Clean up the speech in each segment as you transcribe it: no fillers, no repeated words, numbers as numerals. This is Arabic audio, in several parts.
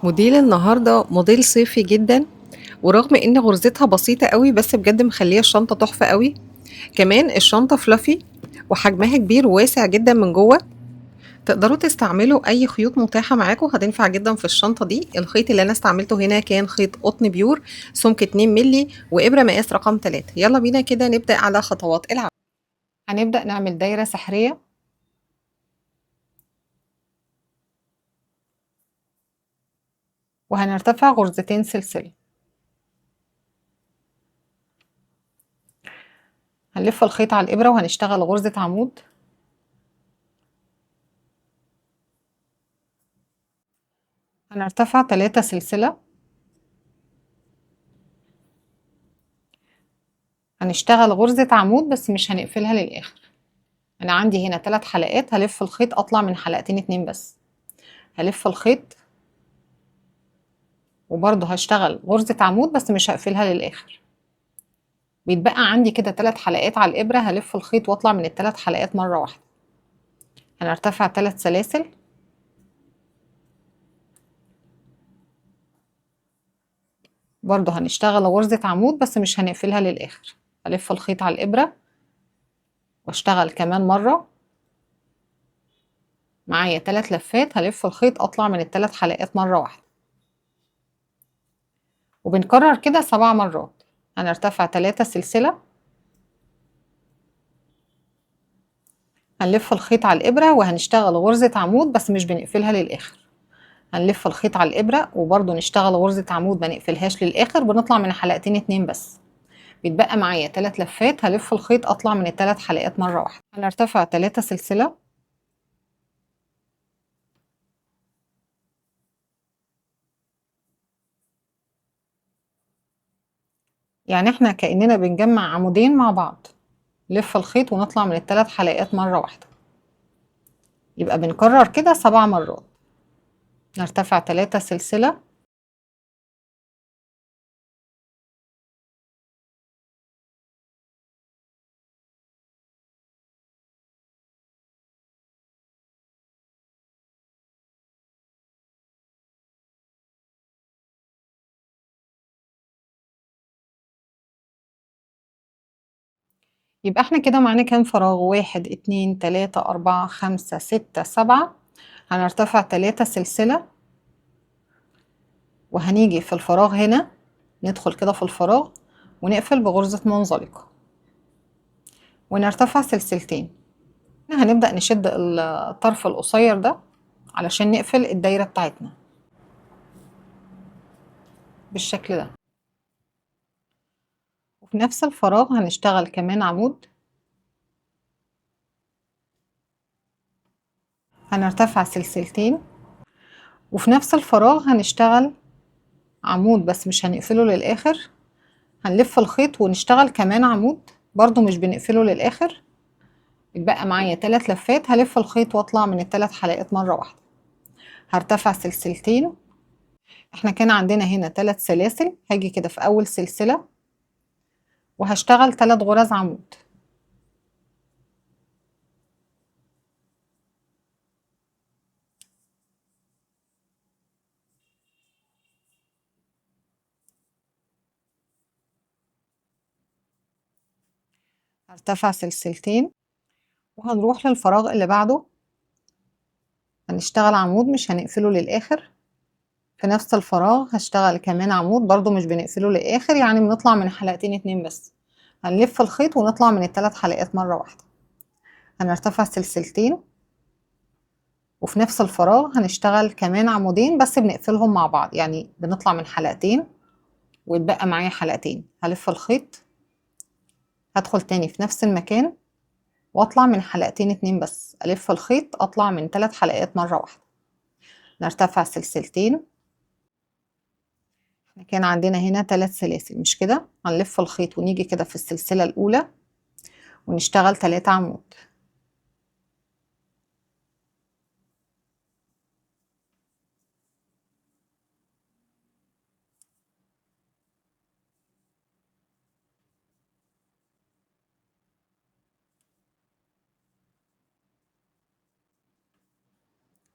موديل النهارده موديل صيفي جدًا، ورغم إن غرزتها بسيطة أوي بس بجد مخلية الشنطة تحفة أوي، كمان الشنطة fluffy وحجمها كبير وواسع جدًا من جوّه، تقدروا تستعملوا أي خيوط متاحة معاكم هتنفع جدًا في الشنطة دي، الخيط اللي أنا استعملته هنا كان خيط قطن بيور سمك 2 مللي وإبرة مقاس رقم 3. يالّا بينا كده نبدأ على خطوات العمل. هنبدأ نعمل دايرة سحرية وهنرتفع غرزتين سلسلة. هنلف الخيط على الإبرة وهنشتغل غرزة عمود. هنرتفع 3 سلسلة. هنشتغل غرزة عمود بس مش هنقفلها للآخر. أنا عندي هنا 3 حلقات هلف الخيط أطلع من حلقتين 2 بس. هلف الخيط وبرضه هشتغل غرزة عمود بس مش هقفلها للآخر. بيتبقى عندي كده 3 حلقات على الإبرة هلف الخيط وأطلع من ال3 حلقات مرة واحدة. هنرتفع 3 سلاسل. برضه هنشتغل غرزة عمود بس مش هنقفلها للآخر. هلف الخيط على الإبرة واشتغل كمان مرة. معايا 3 لفات هلف الخيط أطلع من ال3 حلقات مرة واحدة. وبنكرر كده 7 مرات. هنرتفع 3 سلسلة. هنلف الخيط على الإبرة وهنشتغل غرزة عمود بس مش بنقفلها للآخر. هنلف الخيط على الإبرة وبرضه نشتغل غرزة عمود ما نقفلهاش للآخر، بنطلع من حلقتين 2 بس. بيتبقى معايا 3 لفات هلف الخيط أطلع من ال3 حلقات مرة واحدة. هنرتفع 3 سلسلة. يعني احنا كأننا بنجمع عمودين مع بعض. نلف الخيط ونطلع من ال3 حلقات مرة واحدة. يبقى بنكرر كده 7 مرات. نرتفع 3 سلسلة. يبقى احنا كده معانا كام فراغ؟ 1 2 3 4 5 6 7. هنرتفع 3 سلسلة وهنيجي في الفراغ هنا ندخل كده في الفراغ ونقفل بغرزة منزلقة ونرتفع سلسلتين. هنبدأ نشد الطرف القصير ده علشان نقفل الدايرة بتاعتنا بالشكل ده. وفي نفس الفراغ هنشتغل كمان عمود. هنرتفع سلسلتين وفي نفس الفراغ هنشتغل عمود بس مش هنقفله للآخر. هنلف الخيط ونشتغل كمان عمود برضو مش بنقفله للآخر. يتبقى معايا 3 لفات هلف الخيط واطلع من ال3 حلقات مرة واحدة. هرتفع سلسلتين. احنا كان عندنا هنا 3 سلاسل، هاجي كده في أول سلسلة وهشتغل 3 غرز عمود. هرتفع سلسلتين وهنروح للفراغ اللي بعده. هنشتغل عمود مش هنقفله للآخر. في نفس الفراغ هشتغل كمان عمود برضو مش بنقفله للآخر، يعني بنطلع من حلقتين 2 بس. هنلف الخيط ونطلع من ال3 حلقات مرة واحدة. هنرتفع سلسلتين وفي نفس الفراغ هنشتغل كمان عمودين بس بنقفلهم مع بعض، يعني بنطلع من حلقتين ويتبقى معايا حلقتين. هلف الخيط هدخل تاني في نفس المكان واطلع من حلقتين 2 بس. الف الخيط اطلع من 3 حلقات مرة واحدة. نرتفع سلسلتين. احنا كان عندنا هنا 3 سلاسل مش كده؟ هنلف الخيط ونيجي كده في السلسلة الأولى ونشتغل 3 عمود.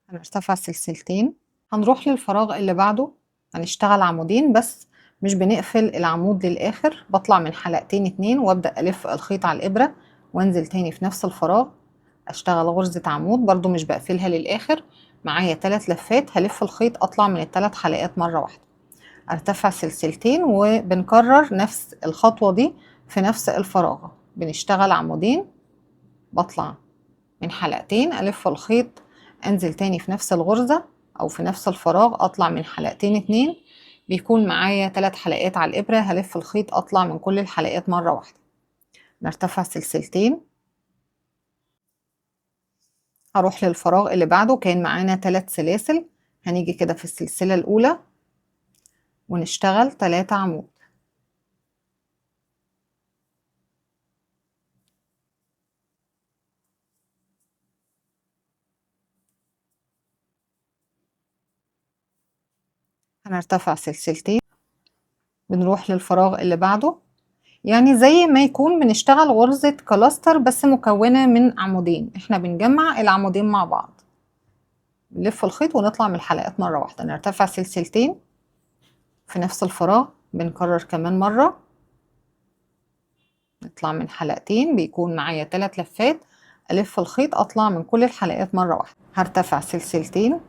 هنرتفع سلسلتين هنروح للفراغ اللي بعده، هنشتغل عمودين بس مش بنقفل العمود للآخر، بطلع من حلقتين اتنين وابدأ ألف الخيط على الإبرة وانزل تاني في نفس الفراغ، اشتغل غرزة عمود برضو مش بقفلها للآخر. معايا 3 لفات هلف الخيط اطلع من ال3 حلقات مرة واحدة، ارتفع سلسلتين وبنكرر نفس الخطوة دي في نفس الفراغ. بنشتغل عمودين، بطلع من حلقتين ألف الخيط، انزل تاني في نفس الغرزة او في نفس الفراغ، اطلع من حلقتين اتنين، بيكون معايا 3 حلقات على الإبرة، هلف الخيط اطلع من كل الحلقات مرة واحدة، نرتفع سلسلتين. هروح للفراغ اللي بعده، كان معانا 3 سلاسل، هنيجي كده في السلسلة الأولى ونشتغل 3 عمود. هنرتفع سلسلتين، بنروح للفراغ اللي بعده، يعني زي ما يكون بنشتغل غرزة كلاستر بس مكونة من عمودين، احنا بنجمع العمودين مع بعض، نلف الخيط ونطلع من الحلقات مرة واحدة، نرتفع سلسلتين في نفس الفراغ، بنكرر كمان مرة، نطلع من حلقتين، بيكون معايا 3 لفات، ألف الخيط أطلع من كل الحلقات مرة واحدة، هرتفع سلسلتين.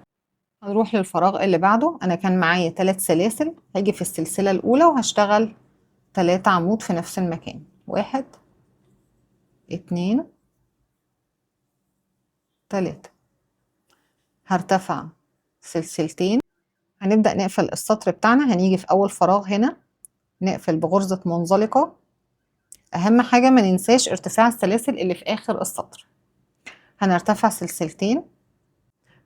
هنروح للفراغ اللي بعده، أنا كان معايا 3 سلاسل، هاجي في السلسلة الأولى وهشتغل 3 عمود في نفس المكان، 1 2 3، هرتفع سلسلتين. هنبدأ نقفل السطر بتاعنا، هنيجي في أول فراغ هنا نقفل بغرزة منزلقة، أهم حاجة ما ننساش ارتفاع السلاسل اللي في آخر السطر. هنرتفع سلسلتين،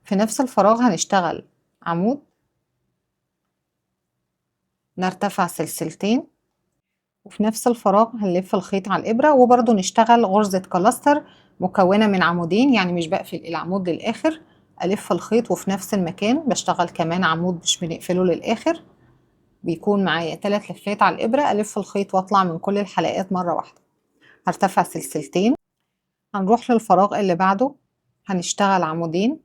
في نفس الفراغ هنشتغل عمود، نرتفع سلسلتين، وفي نفس الفراغ هنلف الخيط على الإبرة وبرضو نشتغل غرزة كلاستر مكونة من عمودين، يعني مش بقفل العمود للآخر، ألف الخيط وفي نفس المكان بشتغل كمان عمود مش بنقفله للآخر، بيكون معايا 3 لفات على الإبرة، ألف الخيط واطلع من كل الحلقات مرة واحدة، هرتفع سلسلتين. هنروح للفراغ اللي بعده، هنشتغل عمودين،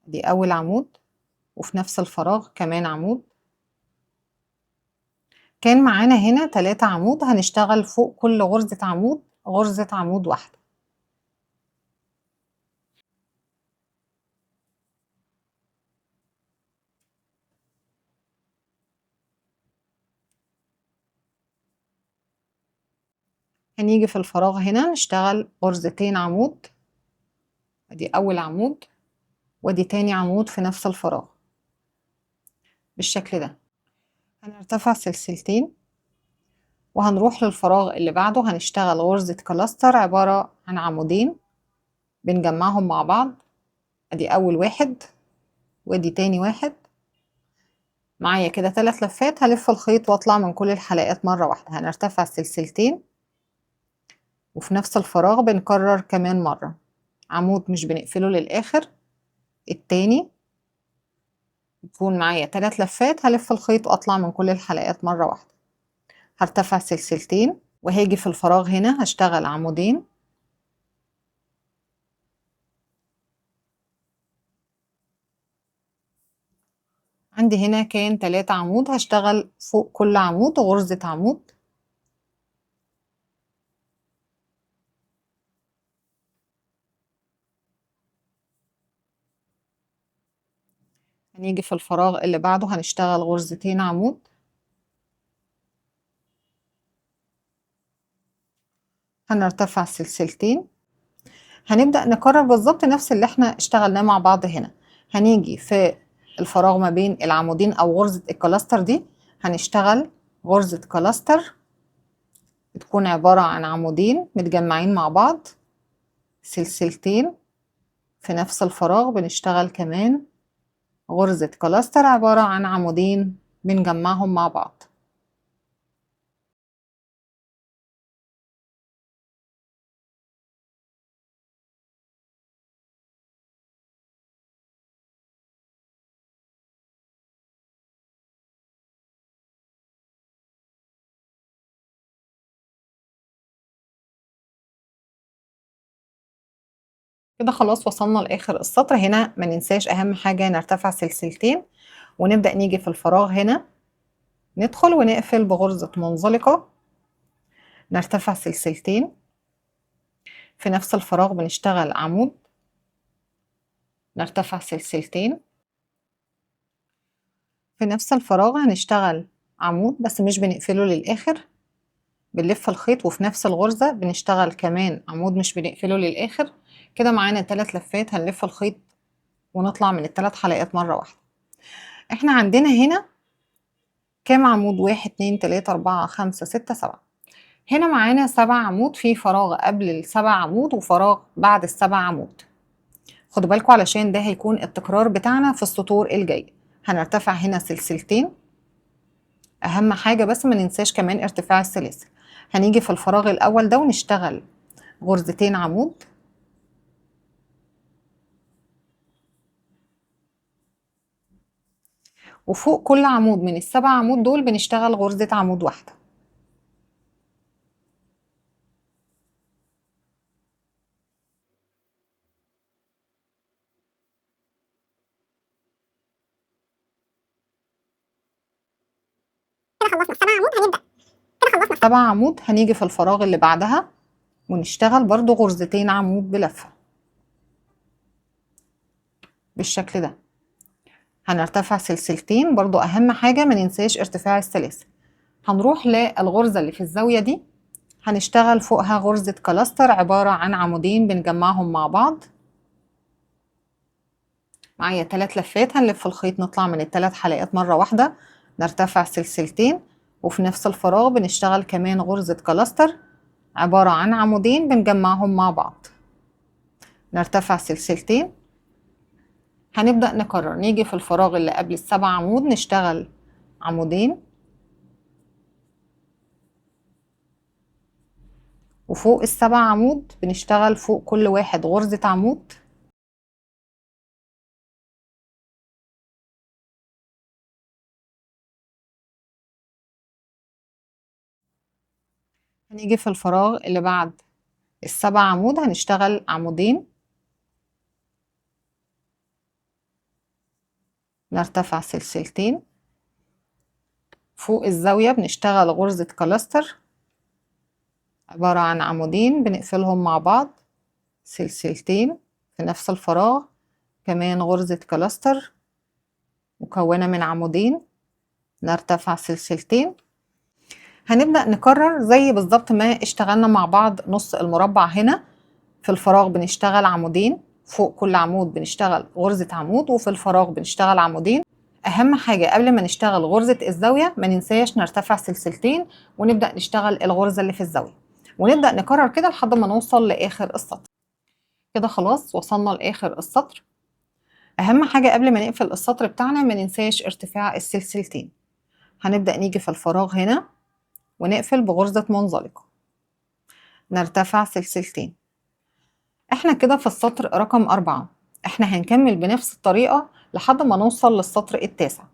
دي أول عمود، وفي نفس الفراغ كمان عمود، كان معانا هنا 3 عمود، هنشتغل فوق كل غرزة عمود غرزة عمود واحدة. هنيجي في الفراغ هنا نشتغل غرزتين عمود، ادي اول عمود وادي تاني عمود في نفس الفراغ بالشكل ده. هنرتفع سلسلتين وهنروح للفراغ اللي بعده، هنشتغل غرزة كلاستر عبارة عن عمودين بنجمعهم مع بعض، ادي اول واحد وادي تاني واحد، معايا كده 3 لفات، هلف الخيط واطلع من كل الحلقات مرة واحدة، هنرتفع سلسلتين وفي نفس الفراغ بنكرر كمان مرة، عمود مش بنقفله للآخر، التاني يكون معايا 3 لفات، هلف الخيط واطلع من كل الحلقات مرة واحدة، هرتفع سلسلتين وهاجي في الفراغ هنا هشتغل عمودين، عندي هنا كان 3 عمود، هشتغل فوق كل عمود غرزة عمود، هنيجي في الفراغ اللي بعده هنشتغل غرزتين عمود، هنرتفع سلسلتين، هنبدأ نكرر بالظبط نفس اللي احنا اشتغلناه مع بعض هنا، هنيجي في الفراغ ما بين العمودين او غرزة الكلاستر دي هنشتغل غرزة كلاستر بتكون عبارة عن عمودين متجمعين مع بعض، سلسلتين في نفس الفراغ بنشتغل كمان غرزة كلاستر عبارة عن عمودين بنجمعهم مع بعض. كده خلاص وصلنا لاخر السطر. هنا ما ننساش اهم حاجة نرتفع سلسلتين، ونبدأ نيجي في الفراغ هنا ندخل ونقفل بغرزة منزلقة، نرتفع سلسلتين، في نفس الفراغ بنشتغل عمود، نرتفع سلسلتين، في نفس الفراغ هنشتغل عمود بس مش بنقفله للآخر، بنلف الخيط وفي نفس الغرزة بنشتغل كمان عمود مش بنقفله للآخر. كده معانا 3 لفات هنلف الخيط ونطلع من ال3 حلقات مرة واحدة. احنا عندنا هنا كام عمود؟ 1 2 3 4 5 6 7. هنا معانا 7 عمود، في فراغ قبل ال7 عمود وفراغ بعد ال7 عمود. خدوا بالكم علشان ده هيكون التكرار بتاعنا في السطور الجاية. هنرتفع هنا سلسلتين، اهم حاجة بس ما ننساش كمان ارتفاع السلاسل. هنيجي في الفراغ الاول ده ونشتغل غرزتين عمود، وفوق كل عمود من ال7 عمود دول بنشتغل غرزة عمود واحدة. كده خلصنا 7 عمود، هنيجي في الفراغ اللي بعدها ونشتغل برضو غرزتين عمود بلفة بالشكل ده. هنرتفع سلسلتين، برضو اهم حاجة ما ننساش ارتفاع السلاسل. هنروح للغرزة اللي في الزاوية دي، هنشتغل فوقها غرزة كلاستر عبارة عن عمودين بنجمعهم مع بعض. معايا 3 لفات، هنلف الخيط نطلع من ال3 حلقات مرة واحدة، نرتفع سلسلتين، وفي نفس الفراغ بنشتغل كمان غرزة كلاستر عبارة عن عمودين بنجمعهم مع بعض، نرتفع سلسلتين. هنبدأ نكرر، نيجي في الفراغ اللي قبل ال7 عمود نشتغل عمودين، وفوق ال7 عمود بنشتغل فوق كل واحد غرزة عمود، هنيجي في الفراغ اللي بعد ال7 عمود هنشتغل عمودين، نرتفع سلسلتين، فوق الزاوية بنشتغل غرزة كلاستر عبارة عن عمودين بنقفلهم مع بعض، سلسلتين، في نفس الفراغ كمان غرزة كلاستر مكونة من عمودين، نرتفع سلسلتين. هنبدأ نكرر زي بالظبط ما اشتغلنا مع بعض نص المربع. هنا في الفراغ بنشتغل عمودين، فوق كل عمود بنشتغل غرزة عمود، وفي الفراغ بنشتغل عمودين. أهم حاجة قبل ما نشتغل غرزة الزاوية ما ننساش نرتفع سلسلتين ونبدأ نشتغل الغرزة اللي في الزاوية، ونبدأ نكرر كده لحد ما نوصل لآخر السطر. كده خلاص وصلنا لآخر السطر. أهم حاجة قبل ما نقفل السطر بتاعنا ما ننساش ارتفاع السلسلتين. هنبدأ نيجي في الفراغ هنا ونقفل بغرزة منزلقة، نرتفع سلسلتين. احنا كده في السطر رقم 4. احنا هنكمل بنفس الطريقة لحد ما نوصل للسطر التاسع.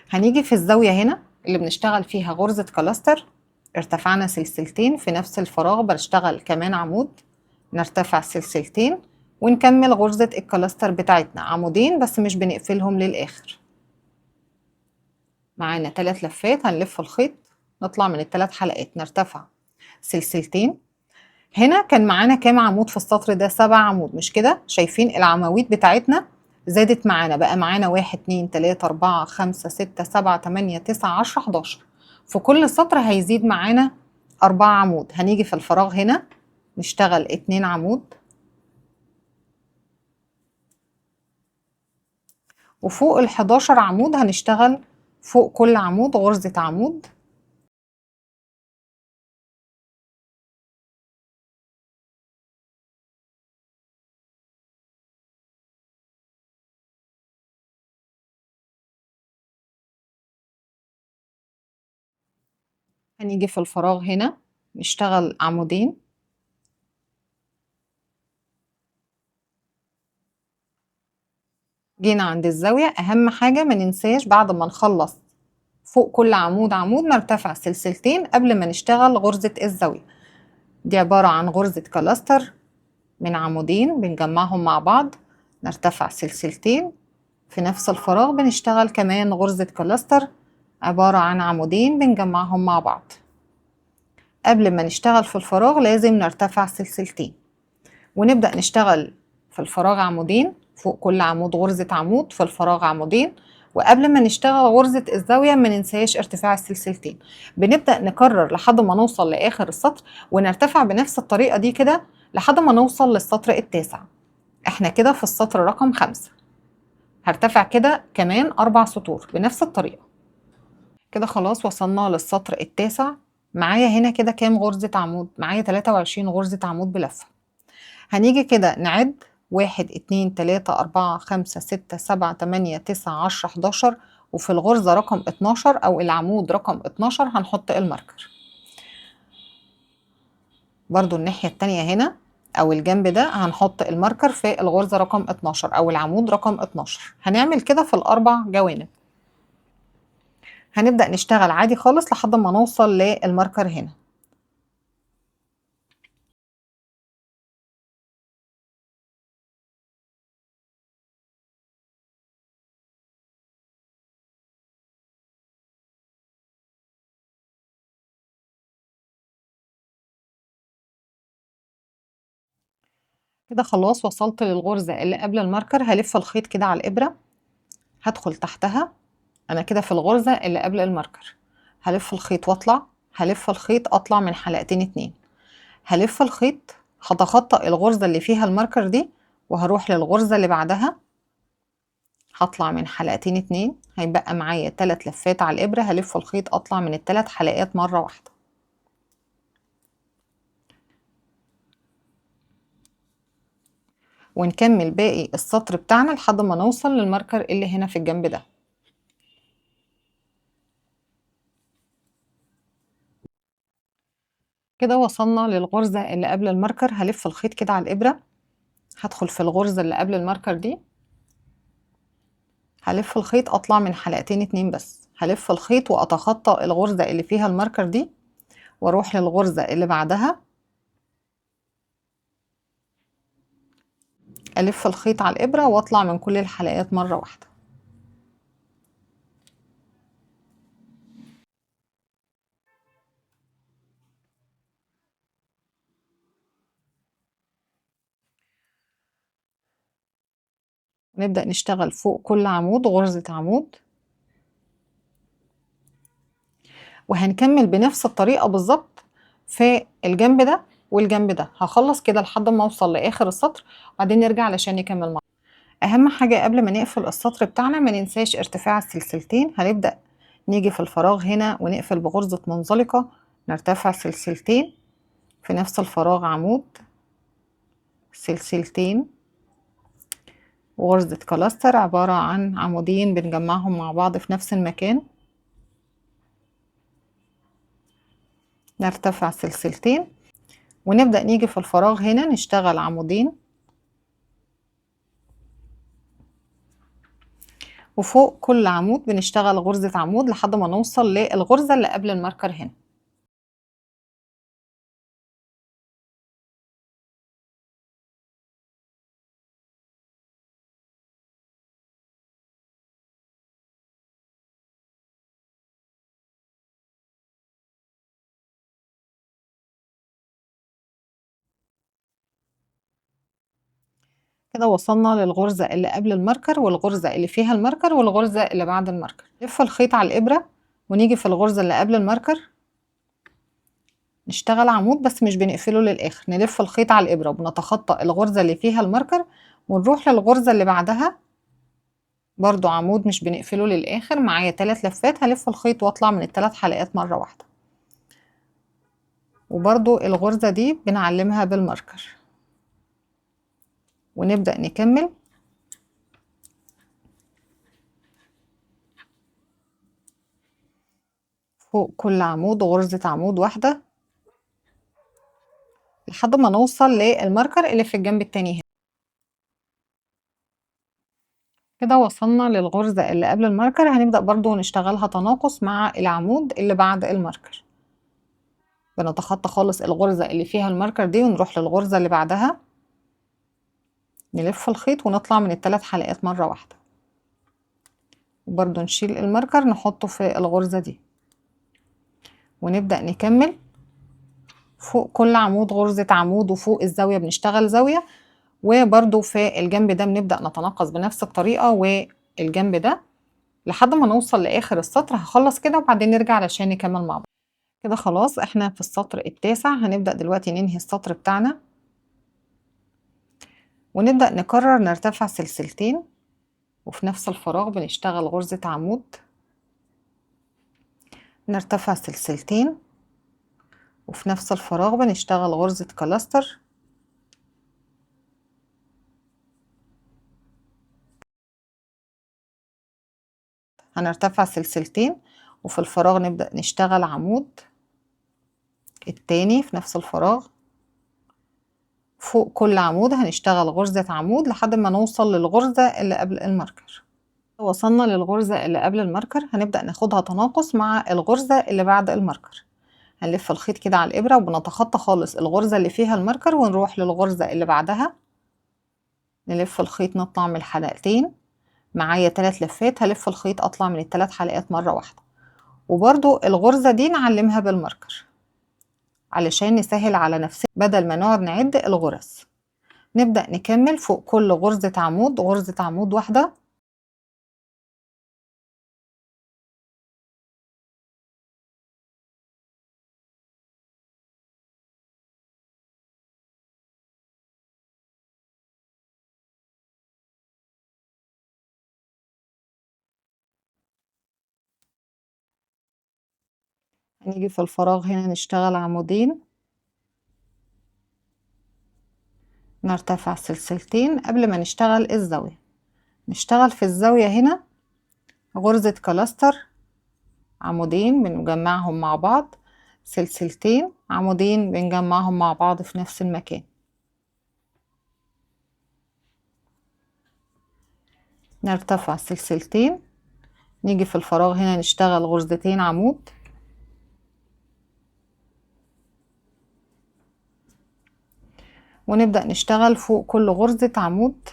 هنيجي في الزاوية هنا اللي بنشتغل فيها غرزة كلاستر، ارتفعنا سلسلتين، في نفس الفراغ بنشتغل كمان عمود، نرتفع سلسلتين، ونكمل غرزة الكلاستر بتاعتنا عمودين بس مش بنقفلهم للآخر. معانا 3 لفات، هنلف الخيط نطلع من ال3 حلقات، نرتفع سلسلتين. هنا كان معانا كام عمود في السطر ده؟ 7 عمود، مش كده؟ شايفين العواميد بتاعتنا زادت معانا، بقى معانا 1 2 3 4 5 6 7 8 9 10 11. في كل سطر هيزيد معانا 4 عمود. هنيجي في الفراغ هنا نشتغل 2 عمود، وفوق ال11 عمود هنشتغل فوق كل عمود غرزة عمود، هنيجي في الفراغ هنا نشتغل عمودين، جينا عند الزاوية أهم حاجة ما ننساش بعد ما نخلص فوق كل عمود عمود نرتفع سلسلتين قبل ما نشتغل غرزة الزاوية. دي عبارة عن غرزة كلاستر من عمودين بنجمعهم مع بعض، نرتفع سلسلتين في نفس الفراغ، بنشتغل كمان غرزة كلاستر عبارة عن عمودين بنجمعهم مع بعض. قبل ما نشتغل في الفراغ لازم نرتفع سلسلتين، ونبدأ نشتغل في الفراغ عمودين، فوق كل عمود غرزة عمود، في الفراغ عمودين. وقبل ما نشتغل غرزة الزاوية ما ننساش ارتفاع السلسلتين. بنبدأ نكرر لحد ما نوصل لآخر السطر، ونرتفع بنفس الطريقة دي كده لحد ما نوصل للسطر التاسع. احنا كده في السطر رقم 5، هرتفع كده كمان 4 سطور بنفس الطريقة. كده خلاص وصلنا للسطر التاسع. معايا هنا كده كام غرزة عمود؟ معايا 23 غرزة عمود بلفة. هنيجي كده نعد 1 2 3 4 5 6 7 8 9 10 11، وفي الغرزة رقم 12 أو العمود رقم 12 هنحط الماركر. برضو الناحية التانية هنا أو الجنب ده هنحط الماركر في الغرزة رقم 12 أو العمود رقم 12. هنعمل كده في الأربع جوانب. هنبدأ نشتغل عادي خالص لحد ما نوصل للماركر هنا. كده خلاص وصلت للغرزة اللي قبل الماركر. هلف الخيط كده على الإبرة، هدخل تحتها. أنا كده في الغرزة اللي قبل الماركر. هلف الخيط واطلع، هلف الخيط أطلع من حلقتين 2، هلف الخيط هتخطى الغرزة اللي فيها الماركر دي، وهروح للغرزة اللي بعدها. هطلع من حلقتين 2، هيبقى معايا 3 لفات على الإبرة. هلف الخيط أطلع من ال3 حلقات مرة واحدة، ونكمل باقي السطر بتاعنا لحد ما نوصل للماركر اللي هنا في الجنب ده. كده وصلنا للغرزة اللي قبل الماركر. هلف الخيط كده على الإبرة، هدخل في الغرزة اللي قبل الماركر دي، هلف الخيط أطلع من حلقتين 2 بس. هلف الخيط وأتخطى الغرزة اللي فيها الماركر دي، واروح للغرزة اللي بعدها. ألف الخيط على الإبرة واطلع من كل الحلقات مرة واحدة. نبدأ نشتغل فوق كل عمود غرزة عمود، وهنكمل بنفس الطريقة بالظبط في الجنب ده والجنب ده. هخلص كده لحد ما اوصل لاخر السطر، وبعدين نرجع علشان نكمل مع. اهم حاجة قبل ما نقفل السطر بتاعنا ما ننساش ارتفاع السلسلتين. هنبدأ نيجي في الفراغ هنا ونقفل بغرزة منزلقة، نرتفع سلسلتين في نفس الفراغ عمود، سلسلتين، وغرزة كلاستر عبارة عن عمودين بنجمعهم مع بعض في نفس المكان، نرتفع سلسلتين، ونبدأ نيجي في الفراغ هنا نشتغل عمودين، وفوق كل عمود بنشتغل غرزة عمود لحد ما نوصل للغرزة اللي قبل الماركر هنا. كده وصلنا للغرزة اللي قبل الماركر والغرزة اللي فيها الماركر والغرزة اللي بعد الماركر. نلف الخيط على الإبرة ونيجي في الغرزة اللي قبل الماركر نشتغل عمود بس مش بنقفله للآخر. نلف الخيط على الإبرة وبنتخطى الغرزة اللي فيها الماركر ونروح للغرزة اللي بعدها برضو عمود مش بنقفله للآخر. معايا 3 لفات، هلف الخيط واطلع من ال3 حلقات مرة واحدة، وبرضو الغرزة دي بنعلمها بالماركر، ونبدأ نكمل. فوق كل عمود غرزة عمود واحدة لحد ما نوصل للماركر اللي في الجنب التاني هنا. كده وصلنا للغرزة اللي قبل الماركر. هنبدأ برضو نشتغلها تناقص مع العمود اللي بعد الماركر. بنتخطى خالص الغرزة اللي فيها الماركر دي ونروح للغرزة اللي بعدها، نلف الخيط ونطلع من ال3 حلقات مرة واحدة، وبرضو نشيل الماركر نحطه في الغرزة دي، ونبدأ نكمل فوق كل عمود غرزة عمود، وفوق الزاوية بنشتغل زاوية، وبرضو في الجنب ده بنبدأ نتناقص بنفس الطريقة، والجنب ده لحد ما نوصل لآخر السطر. هخلص كده وبعدين نرجع علشان نكمل مع بعض. كده خلاص احنا في السطر التاسع. هنبدأ دلوقتي ننهي السطر بتاعنا، ونبدأ نكرر نرتفع سلسلتين، وفي نفس الفراغ بنشتغل غرزة عمود، نرتفع سلسلتين، وفي نفس الفراغ بنشتغل غرزة كلاستر، هنرتفع سلسلتين، وفي الفراغ نبدأ نشتغل عمود التاني في نفس الفراغ. فوق كل عمود هنشتغل غرزة عمود لحد ما نوصل للغرزة اللي قبل الماركر. وصلنا للغرزة اللي قبل الماركر، هنبدأ ناخدها تناقص مع الغرزة اللي بعد الماركر. هنلف الخيط كده على الإبرة وبنتخطى خالص الغرزة اللي فيها الماركر ونروح للغرزة اللي بعدها. نلف الخيط نطلع من الحلقتين، معايا 3 لفات. هلف الخيط أطلع من ال3 حلقات مرة واحدة، وبرضو الغرزة دي نعلمها بالماركر علشان نسهل على نفسنا بدل ما نقعد نعد الغرز. نبدأ نكمل فوق كل غرزة عمود غرزة عمود واحدة، هنيجي في الفراغ هنا نشتغل عمودين، نرتفع سلسلتين قبل ما نشتغل الزاوية. نشتغل في الزاوية هنا غرزة كلاستر، عمودين بنجمعهم مع بعض، سلسلتين، عمودين بنجمعهم مع بعض في نفس المكان. نرتفع سلسلتين، نيجي في الفراغ هنا نشتغل غرزتين عمود، ونبدأ نشتغل فوق كل غرزة عمود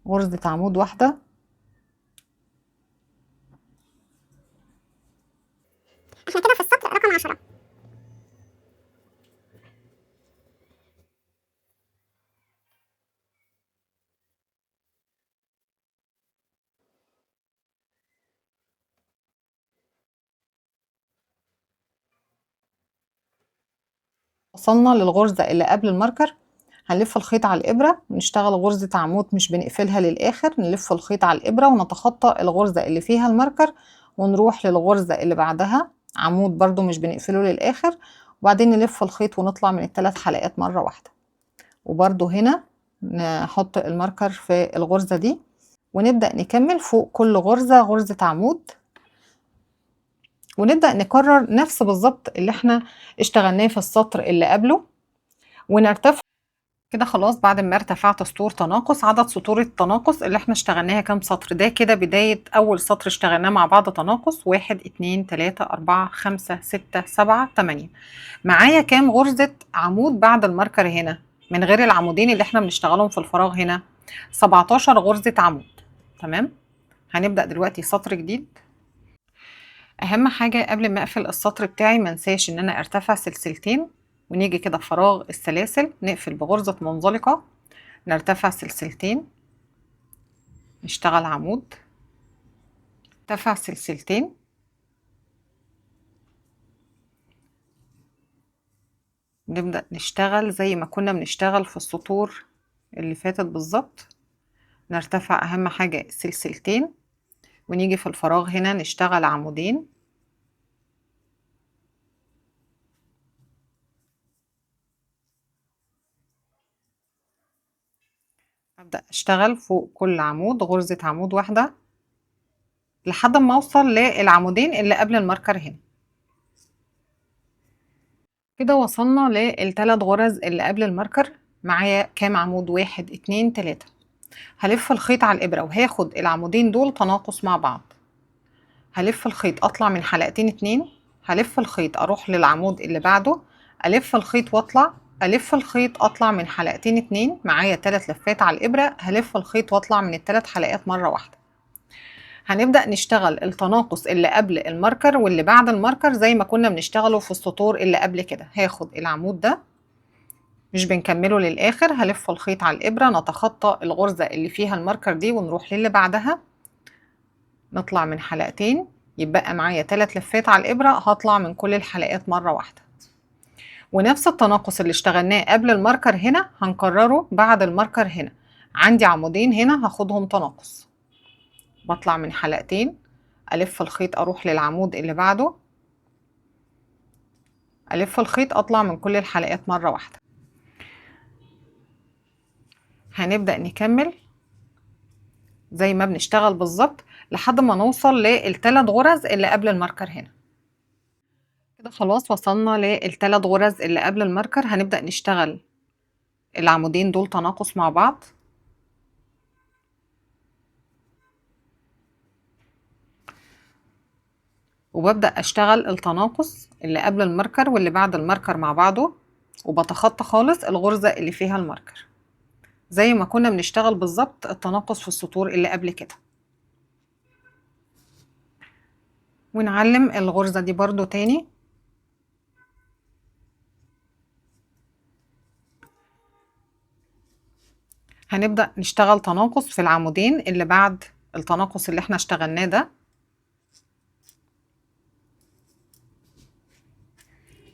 غرزة عمود واحدة. احنا كده في السطر رقم 10. وصلنا للغرزة اللي قبل الماركر. هنلف الخيط على الإبرة ونشتغل غرزة عمود مش بنقفلها للآخر، نلف الخيط على الإبرة ونتخطى الغرزة اللي فيها الماركر، ونروح للغرزة اللي بعدها عمود برضو مش بنقفله للآخر، وبعدين نلف الخيط ونطلع من ال3 حلقات مرة واحدة. وبرضو هنا نحط الماركر في الغرزة دي، ونبدأ نكمل فوق كل غرزة غرزة عمود، ونبدأ نكرر نفس بالظبط اللي احنا اشتغلناه في السطر اللي قبله، ونرتفع كده. خلاص بعد ما ارتفعت سطور تناقص، عدد سطور التناقص اللي احنا اشتغلناها كام سطر؟ ده كده بداية أول سطر اشتغلناه مع بعض تناقص، 1 2 3 4 5 6 7 8. معايا كام غرزة عمود بعد الماركر هنا من غير العمودين اللي احنا بنشتغلهم في الفراغ هنا؟ 17 غرزة عمود. تمام. هنبدأ دلوقتي سطر جديد. اهم حاجة قبل ما اقفل السطر بتاعي منساش ان انا ارتفع سلسلتين، ونيجي كده في فراغ السلاسل نقفل بغرزة منزلقة، نرتفع سلسلتين، نشتغل عمود، نرتفع سلسلتين، نبدأ نشتغل زي ما كنا بنشتغل في السطور اللي فاتت بالظبط. نرتفع اهم حاجة سلسلتين، ونيجي في الفراغ هنا نشتغل عمودين، ابدأ اشتغل فوق كل عمود غرزة عمود واحدة لحد ما اوصل للعمودين اللي قبل الماركر هنا. كده وصلنا للثلاث غرز اللي قبل الماركر. معايا كام عمود؟ 1 2 3. هلف الخيط على الإبرة وهاخد العمودين دول تناقص مع بعض. هلف الخيط اطلع من حلقتين 2، هلف الخيط اروح للعمود اللي بعده، الف الخيط واطلع، الف الخيط اطلع من حلقتين اتنين، معايا 3 لفات على الابرة، هلف الخيط واطلع من ال3 حلقات مرة واحدة. هنبدأ نشتغل التناقص اللي قبل الماركر واللي بعد الماركر زي ما كنا بنشتغله في السطور اللي قبل كده. هاخد العمود ده مش بنكمله للآخر، هلف الخيط على الإبرة، نتخطى الغرزة اللي فيها الماركر دي ونروح للي بعدها، نطلع من حلقتين، يبقى معايا 3 لفات على الإبرة، هطلع من كل الحلقات مرة واحدة. ونفس التناقص اللي اشتغلناه قبل الماركر هنا هنكرره بعد الماركر هنا. عندي عمودين هنا هاخدهم تناقص، بطلع من حلقتين، ألف الخيط أروح للعمود اللي بعده، ألف الخيط أطلع من كل الحلقات مرة واحدة. هنبدأ نكمل زي ما بنشتغل بالظبط لحد ما نوصل لل3 غرز اللي قبل الماركر هنا. كده خلاص وصلنا لل3 غرز اللي قبل الماركر. هنبدأ نشتغل العمودين دول تناقص مع بعض، وببدأ أشتغل التناقص اللي قبل الماركر واللي بعد الماركر مع بعضه، وبتخطى خالص الغرزة اللي فيها الماركر زي ما كنا بنشتغل بالظبط التناقص في السطور اللي قبل كده. ونعلم الغرزة دي برضو تاني. هنبدأ نشتغل تناقص في العمودين اللي بعد التناقص اللي احنا اشتغلناه ده،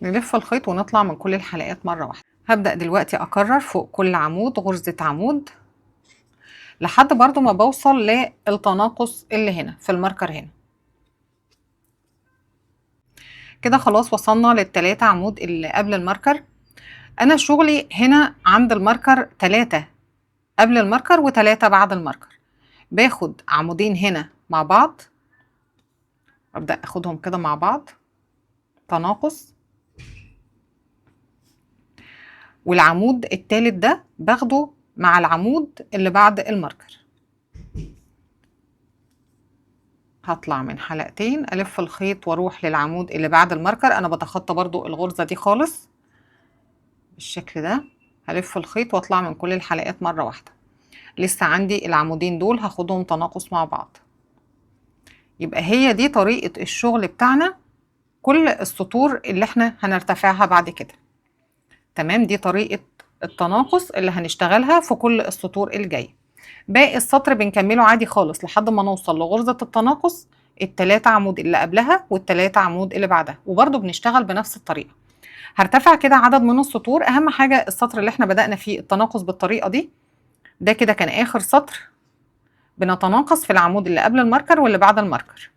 نلف الخيط ونطلع من كل الحلقات مرة واحدة. هبدأ دلوقتي أكرر فوق كل عمود غرزة عمود لحد برضو ما بوصل للتناقص اللي هنا في الماركر هنا. كده خلاص وصلنا لل3 عمود اللي قبل الماركر. أنا شغلي هنا عند الماركر 3 قبل الماركر و3 بعد الماركر. باخد عمودين هنا مع بعض، أبدأ أخدهم كده مع بعض تناقص، والعمود التالت ده باخده مع العمود اللي بعد الماركر. هطلع من حلقتين، ألف الخيط واروح للعمود اللي بعد الماركر. أنا بتخطى برضو الغرزة دي خالص بالشكل ده، هلف الخيط واطلع من كل الحلقات مرة واحدة. لسه عندي العمودين دول هاخدهم تناقص مع بعض. يبقى هي دي طريقة الشغل بتاعنا كل السطور اللي احنا هنرتفعها بعد كده. تمام، دي طريقة التناقص اللي هنشتغلها في كل السطور الجاية. باقي السطر بنكمله عادي خالص لحد ما نوصل لغرزة التناقص ال3 عمود اللي قبلها وال3 عمود اللي بعدها، وبرضو بنشتغل بنفس الطريقة. هرتفع كده عدد من السطور. اهم حاجة السطر اللي احنا بدأنا فيه التناقص بالطريقة دي، ده كده كان اخر سطر بنتناقص في العمود اللي قبل الماركر واللي بعد الماركر.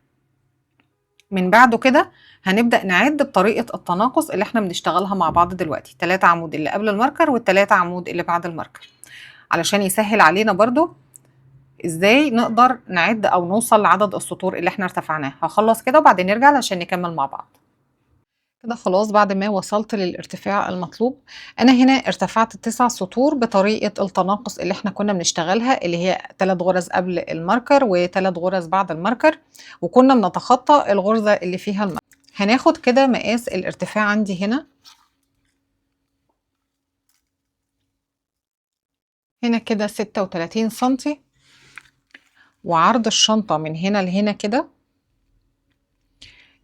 من بعده كده هنبدأ نعد بطريقة التناقص اللي احنا بنشتغلها مع بعض دلوقتي، 3 عمود اللي قبل الماركر وال3 عمود اللي بعد الماركر، علشان يسهل علينا برضو ازاي نقدر نعد او نوصل لعدد السطور اللي احنا ارتفعناه. هخلص كده وبعدين نرجع عشان نكمل مع بعض. كده خلاص بعد ما وصلت للارتفاع المطلوب، انا هنا ارتفعت 9 سطور بطريقة التناقص اللي احنا كنا بنشتغلها، اللي هي 3 غرز قبل الماركر و3 غرز بعد الماركر، وكنا بنتخطى الغرزة اللي فيها الماركر. هناخد كده مقاس الارتفاع عندي هنا كده 36 سنتي، وعرض الشنطة من هنا لهنا كده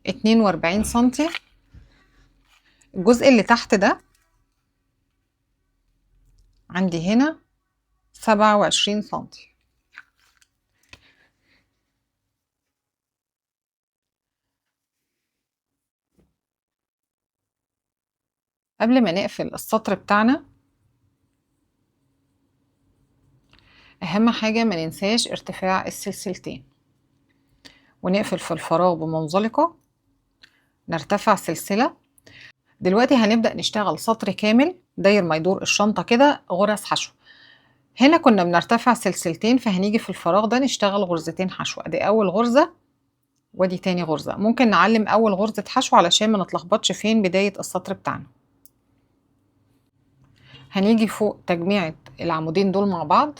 42 سنتي. الجزء اللي تحت ده عندي هنا 27 سنتي. قبل ما نقفل السطر بتاعنا اهم حاجة ما ننساش ارتفاع السلسلتين، ونقفل في الفراغ بمنزلقة، نرتفع سلسلة. دلوقتي هنبدأ نشتغل سطر كامل داير ما يدور الشنطة كده غرز حشو. هنا كنا بنرتفع سلسلتين، فهنيجي في الفراغ ده نشتغل غرزتين حشو. ادي اول غرزة ودي تاني غرزة. ممكن نعلم اول غرزة حشو علشان ما نتلخبطش فين بداية السطر بتاعنا. هنيجي فوق تجميعة العمودين دول مع بعض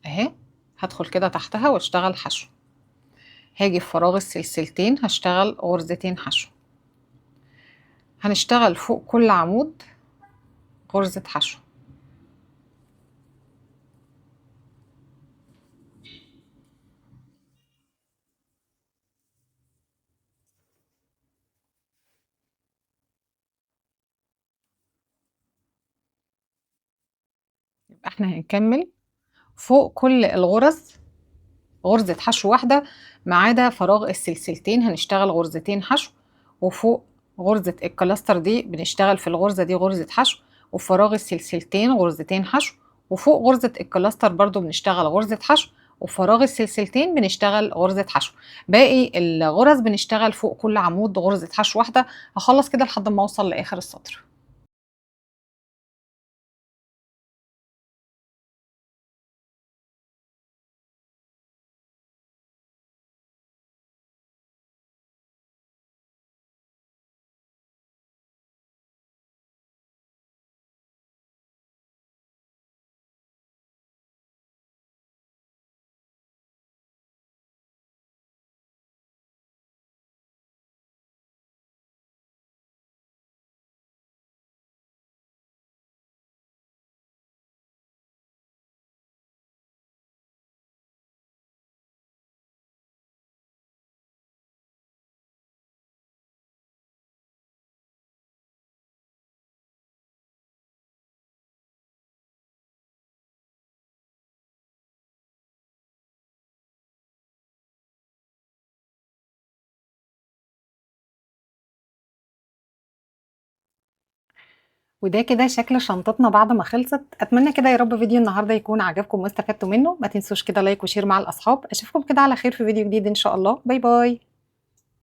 اهي، هدخل كده تحتها واشتغل حشو. هاجي في فراغ السلسلتين هشتغل غرزتين حشو. هنشتغل فوق كل عمود غرزة حشو. يبقى احنا هنكمل فوق كل الغرز غرزة حشو واحدة ما عدا فراغ السلسلتين، هنشتغل غرزتين حشو، وفوق غرزة الكلاستر دي بنشتغل في الغرزة دي غرزة حشو، وفراغ السلسلتين غرزتين حشو، وفوق غرزة الكلاستر برضو بنشتغل غرزة حشو، وفراغ السلسلتين بنشتغل غرزة حشو. باقي الغرز بنشتغل فوق كل عمود غرزة حشو واحدة. هخلص كده لحد ما اوصل لاخر السطر. وده كده شكل شنطتنا بعد ما خلصت. اتمنى كده يا رب فيديو النهارده يكون عجبكم واستفدتوا منه. ما تنسوش كده لايك وشير مع الاصحاب. اشوفكم كده على خير في فيديو جديد ان شاء الله. باي باي.